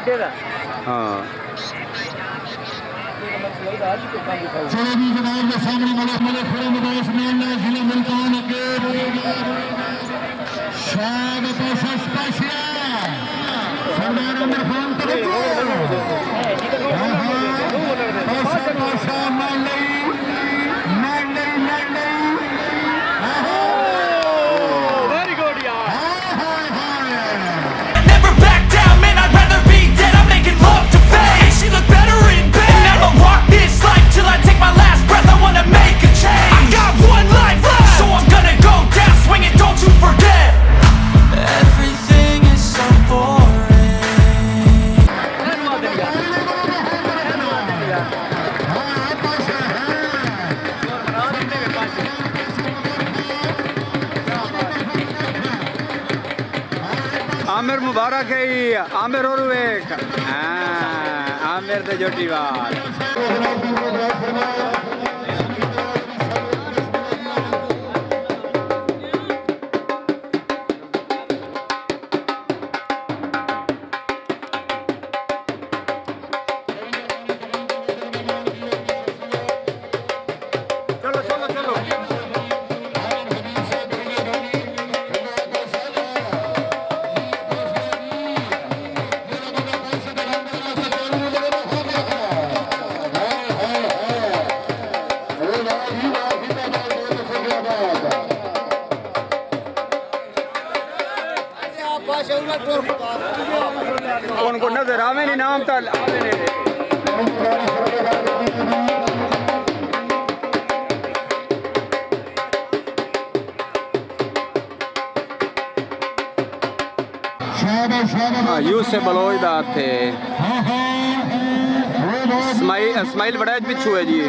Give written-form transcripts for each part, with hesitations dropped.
हाँ चलो जी जनाब के सामने मले खड़े मुदास में जिला मुल्तान के शाद पैसा स्पेशल सरदार उमर खान पैसा मान वेरी गुड यार Never back down, man, I'd rather be dead. I'm making love to fame. She look better in bed. Never walk this life till I take my last breath. I wanna make a change. I got one life left, so I'm gonna go down swinging, don't you forget. Everything is so boring. Aamir मुबारक है आमिर और एक आमिर दे जोटी वाल कौन को नजर आवे नहीं नाम तो आवे नहीं यूस से बलोच दात थे स्माइल बड़ा पिछू है जी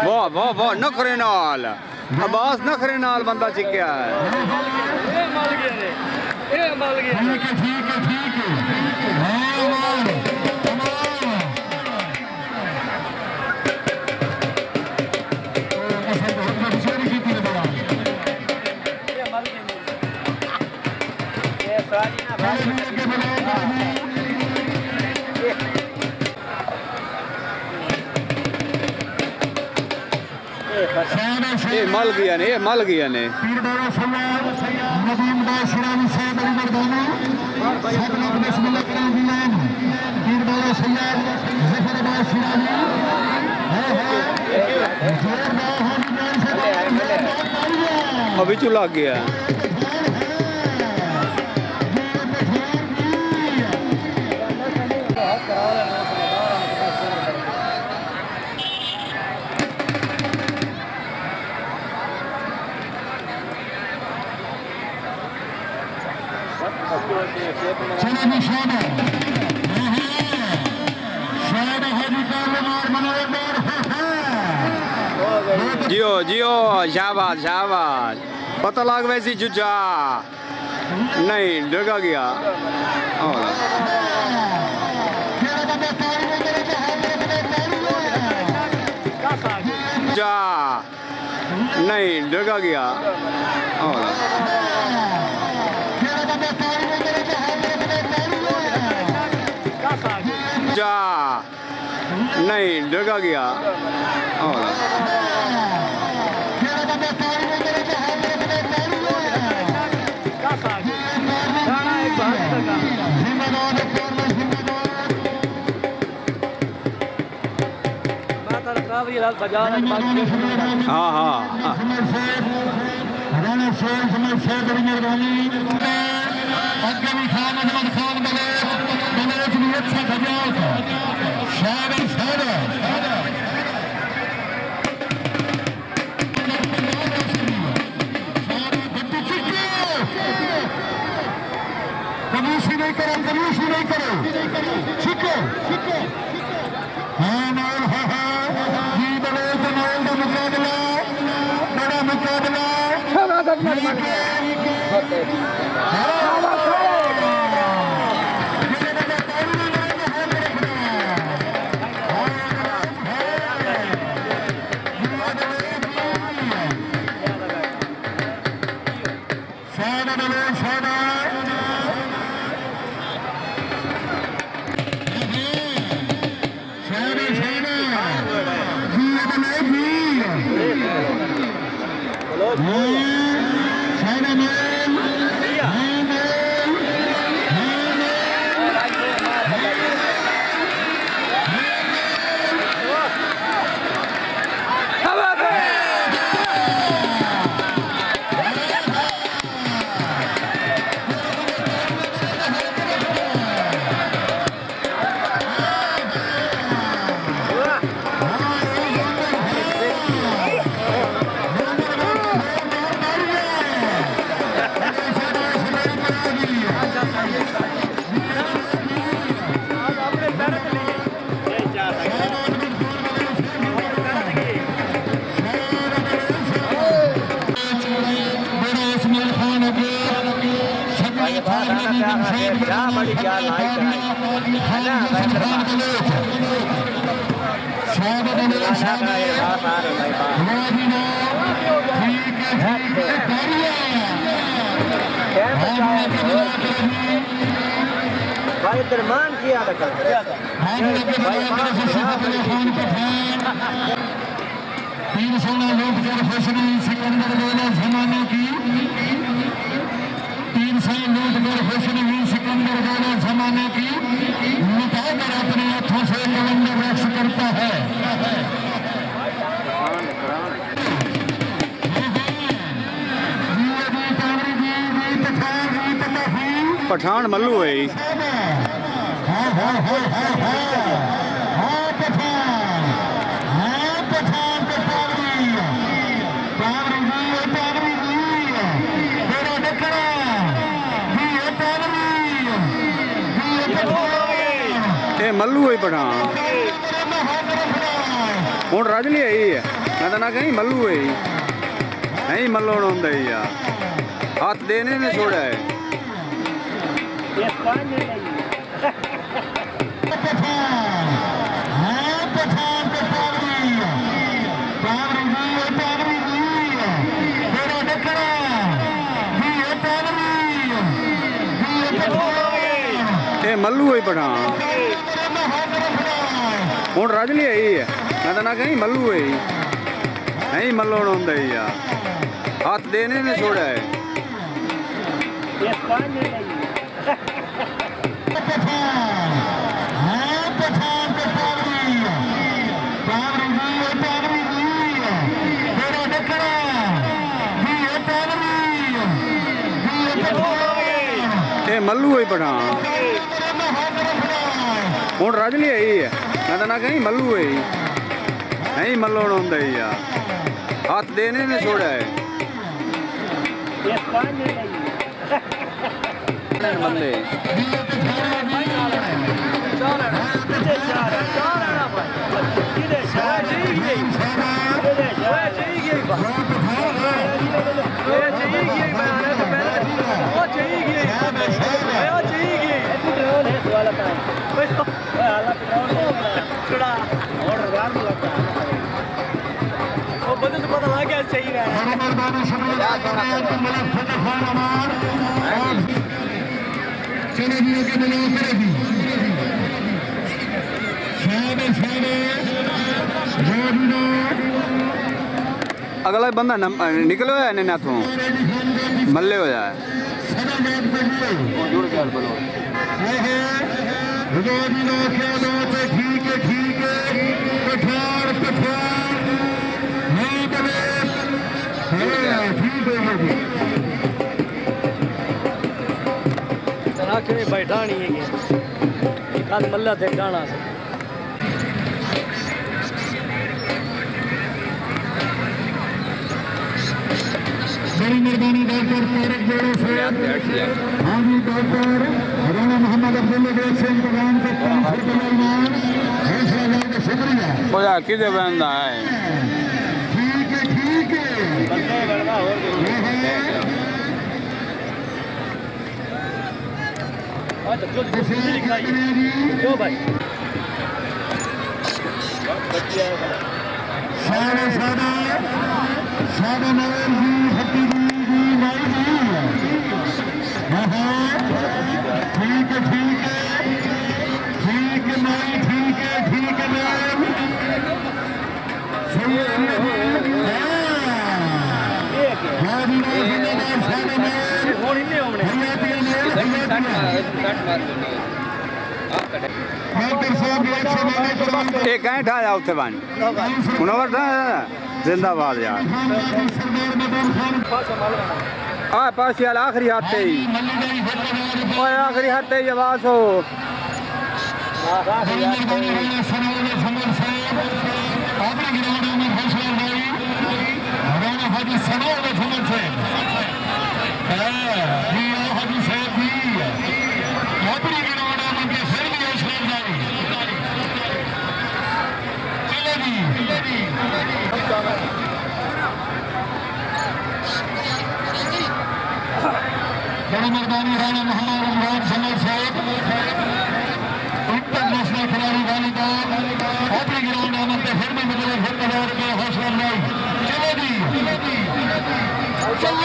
वाह वाह वाह नखरे नाल अब्बास नखरे नाल बंदा चिक्या है ये मल गया ने अभी चू लग गया जियो जियो शाबाश शाबाश पता लग वैसी जुजा नहीं डगा गया जा नहीं डगा गया जा नहीं डगा गया हाँ हाँ नहीं करो ठीक है हाँ जी बड़े जमाल का मुकाबला बड़ा मुकाबला पठान मल्लू है मल्लू है पठान हूँ रजली है मैं तो ना कहीं मल्लू है नहीं मल्लो होंगे यार हाथ देने ने छोड़ा है मल्लू है पठान हूँ रजली है मैं तो ना कहीं मल्लू है नहीं मल्लो होंगे यार हाथ देने ने छोड़ा है मल्लू है पठान हूँ रजली है मैं तो ना कहीं मल्लू है नहीं मल्लो होंगे यार हाथ देने ने छोड़ा है बंदे चलो जी आगे मिलाओ करेगी सारे अगला बंदा निकलो है ने नाथों मल्ले हो जाए ठीक है कठार नहीं बने ठीक है आखे में बैठा नहीं है कल मल्ला थे जाना से बड़ी मेहरबानी डॉक्टर तारक जोड़े से हाँ जी डॉक्टर राणा मोहम्मद अब्दुल्ला बेग से इंतजाम के 500 रुपये मेहमान हौसला अफजाई का शुक्रिया बोला किधर बंदा है ठीक है जो भाई सारे नगर जी हट्टी जी भाई जी ठीक है नहीं ठीक है मैम सही है एक कहीं ठा जाओ थे बानी उन्होंने जिंदाबाद यार आ पास यार आखिरी हाथ ही आखिरी हाथ ही आवाज हो बड़ी मेहरबानी राणा मोहम्मद इमरान समर साहब इंटरनेशनल खिलाड़ी वालीबाल अपने ग्राउंड आमद के फिर में बदले फिर हजार रुपये हौसला अफजाई चलो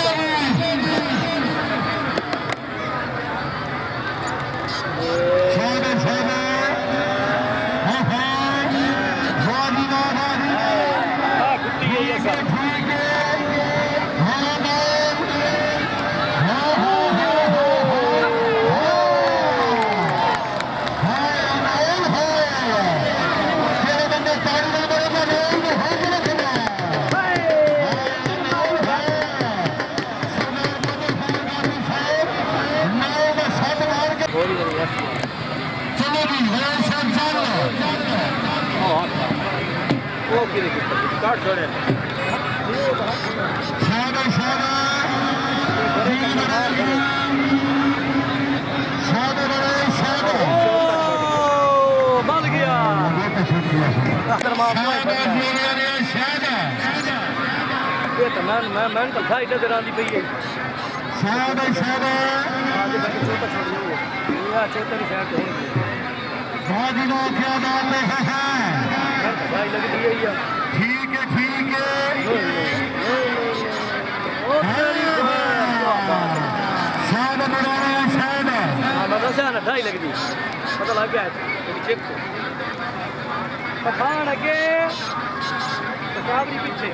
काट छोड़े बन गया ये तो मैं तो खाई इधर आंदी पई है शाबाश चौथा नहीं शायद बाजी नो क्या बात है भाई लग रही है ठीक है शाबाश बड़ा शाबाश मतलब से ना ढाई लगती पता लग गया है चेक को पठान आगे काबरी पीछे